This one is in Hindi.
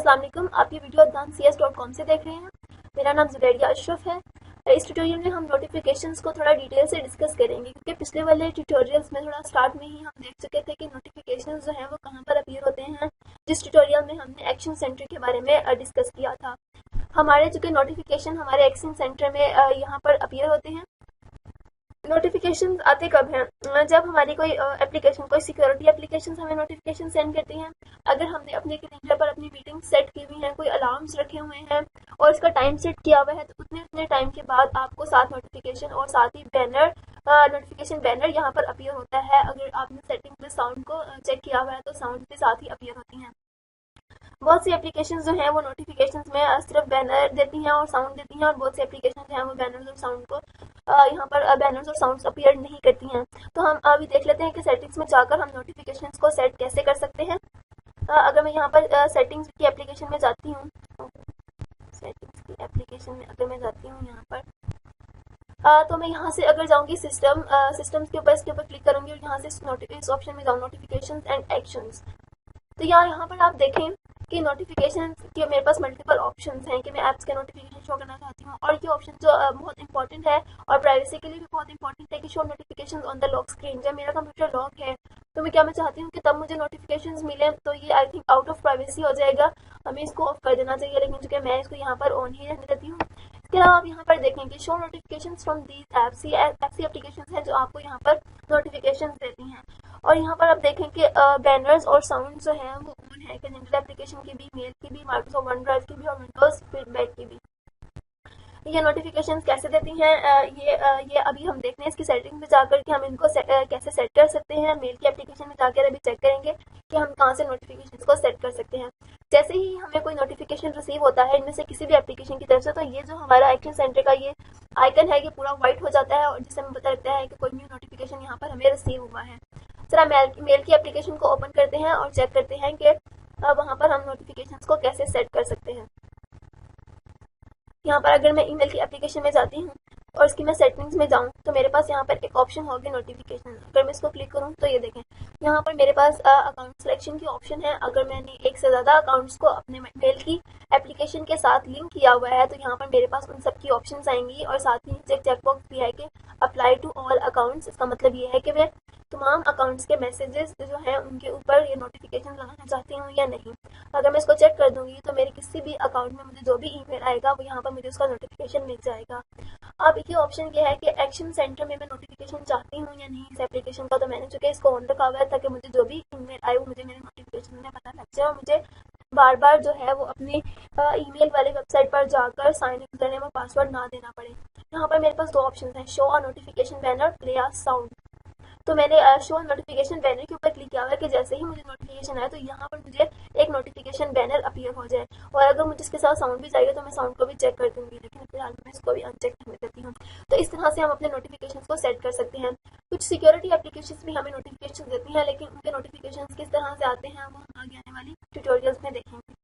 अस्सलाम वालेकुम। आप ये वीडियो advancedcs.com से देख रहे हैं। मेरा नाम जुबैरिया अशरफ है। इस ट्यूटोरियल में हम नोटिफिकेशंस को थोड़ा डिटेल से डिस्कस करेंगे, क्योंकि पिछले वाले ट्यूटोरियल्स में थोड़ा स्टार्ट में ही हम देख चुके थे कि नोटिफिकेशंस जो हैं वो कहाँ पर अपीयर होते हैं। जिस ट्यूटोरियल में हमने एक्शन सेंटर के बारे में डिस्कस किया था, हमारे जो कि नोटिफिकेशन हमारे एक्शन सेंटर में यहाँ पर अपीयर होते हैं। नोटिफिकेशन आते कब हैं? जब हमारी कोई एप्लीकेशन, कोई सिक्योरिटी एप्लीकेशन हमें नोटिफिकेशन सेंड करती हैं। अगर हमने अपने कैलेंडर पर अपनी मीटिंग सेट की हुई है, कोई अलार्म्स रखे हुए हैं और इसका टाइम सेट किया हुआ है, तो उतने टाइम के बाद आपको साथ नोटिफिकेशन और साथ ही बैनर, नोटिफिकेशन बैनर यहाँ पर अपीयर होता है। अगर आपने सेटिंग में साउंड को चेक किया हुआ है तो साउंड के साथ ही अपीयर होती हैं। बहुत सी एप्लीकेशन जो हैं वो नोटिफिकेशन में सिर्फ बैनर देती हैं और साउंड देती हैं, और बहुत सी एप्लीकेशन जो हैं वो बैनर्स और साउंड को यहाँ पर बैनर्स और साउंड्स अपीयर नहीं करती हैं। तो हम अभी देख लेते हैं कि सेटिंग्स में जाकर हम नोटिफिकेशंस को सेट कैसे कर सकते हैं। अगर मैं यहाँ पर सेटिंग्स की एप्लीकेशन में जाती हूँ, सेटिंग्स की एप्लीकेशन में अगर मैं जाती हूँ यहाँ पर, तो मैं यहाँ से अगर जाऊँगी सिस्टम्स के ऊपर, इसके ऊपर क्लिक करूँगी और यहाँ से इस ऑप्शन में जाऊँ नोटिफिकेशन एंड एक्शंस। तो यहाँ पर आप देखें कि नोटिफिकेशन के मेरे पास मल्टीपल ऑप्शंस हैं कि मैं ऐप्स के नोटिफिकेशन शो करना चाहती हूँ, और ये ऑप्शन जो बहुत इंपॉर्टेंट है और प्राइवेसी के लिए भी बहुत इंपॉर्टेंट है कि show notification on the lock screen. जब मेरा कंप्यूटर लॉक है तो मैं चाहती हूँ कि तब मुझे नोटिफिकेशंस मिले, तो ये I think out of privacy हो जाएगा, हमें इसको ऑफ कर देना चाहिए, लेकिन चूंकि मैं इसको यहाँ पर ऑन ही रहने देती हूँ। इसके अलावा आप यहाँ पर देखें कि show notification from these apps, ये ऐसी एप्लीकेशन है जो आपको यहाँ पर नोटिफिकेशन देती हैं। और यहाँ पर आप देखें कि बैनर्स और साउंड जो है वो ऑन है, कैलेंडर एप्लीकेशन की भी, मेल की भी, माइक्रोसॉफ्ट वन ड्राइव की भी और विंडोज फीडबैक की भी। ये नोटिफिकेशन कैसे देती हैं, ये अभी हम देखते हैं इसकी सेटिंग में जाकर कि हम इनको कैसे सेट कर सकते हैं। मेल की एप्लीकेशन में जाकर अभी चेक करेंगे कि हम कहाँ से नोटिफिकेशन को सेट कर सकते हैं। जैसे ही हमें कोई नोटिफिकेशन रिसीव होता है इनमें से किसी भी एप्लीकेशन की तरफ से, तो ये जो हमारा एक्शन सेंटर का ये आइकन है ये पूरा व्हाइट हो जाता है, और जिससे हमें पता लगता है कि कोई न्यू नोटिफिकेशन यहाँ पर हमें रिसीव हुआ है। जरा मेल की एप्लीकेशन को ओपन करते हैं और चेक करते हैं कि वहाँ पर हम नोटिफिकेशन को कैसे सेट कर सकते हैं। यहाँ पर अगर मैं ईमेल की एप्लीकेशन में जाती हूँ और इसकी मैं सेटिंग्स में जाऊँ तो मेरे पास यहाँ पर एक ऑप्शन होगी नोटिफिकेशन। अगर मैं इसको क्लिक करूँ तो ये देखें यहाँ पर मेरे पास अकाउंट सिलेक्शन की ऑप्शन है। अगर मैंने एक से ज़्यादा अकाउंट्स को अपने मेल की एप्लीकेशन के साथ लिंक किया हुआ है तो यहाँ पर मेरे पास उन सब की ऑप्शन आएंगी, और साथ ही चेकबॉक्स भी है कि अप्लाई टू ऑल अकाउंट्स। इसका मतलब ये है कि मैं तमाम अकाउंट्स के मैसेजेस जो हैं उनके ऊपर ये नोटिफिकेशन लगाना चाहती हूँ या नहीं। अगर मैं इसको चेक कर दूंगी तो मेरे किसी भी अकाउंट में मुझे जो भी ईमेल आएगा वो यहाँ पर मुझे उसका नोटिफिकेशन मिल जाएगा। अब ये ऑप्शन ये है कि एक्शन सेंटर में मैं नोटिफिकेशन चाहती हूँ या नहीं इस एप्लीकेशन का, तो मैंने चूंकि इसको ऑन रखा हुआ है ताकि मुझे जो भी ईमेल आए वो मुझे मेरे नोटिफिकेशन में पता लग जाए और मुझे बार बार जो है वो अपनी ईमेल वाली वेबसाइट पर जाकर साइन इन करने में पासवर्ड ना देना पड़े। यहाँ पर मेरे पास दो ऑप्शन हैं, show a notification banner, play a sound. तो मैंने शो नोटिफिकेशन बैनर के ऊपर क्लिक किया हुआ है कि जैसे ही मुझे नोटिफिकेशन आए तो यहाँ पर मुझे एक नोटिफिकेशन बैनर अपीयर हो जाए, और अगर मुझे इसके साथ साउंड भी चाहिए तो मैं साउंड को भी चेक कर दूंगी, लेकिन फिलहाल मैं इसको भी अनचेक करने देती हूँ। तो इस तरह से हम अपने नोटिफिकेशन को सेट कर सकते हैं। कुछ सिक्योरिटी एप्लीकेशन भी हमें नोटिफिकेशन देती हैं, लेकिन उनके नोटिफिकेशन किस तरह से आते हैं वो हम आगे आने वाली ट्यूटोरियल्स में देखेंगे।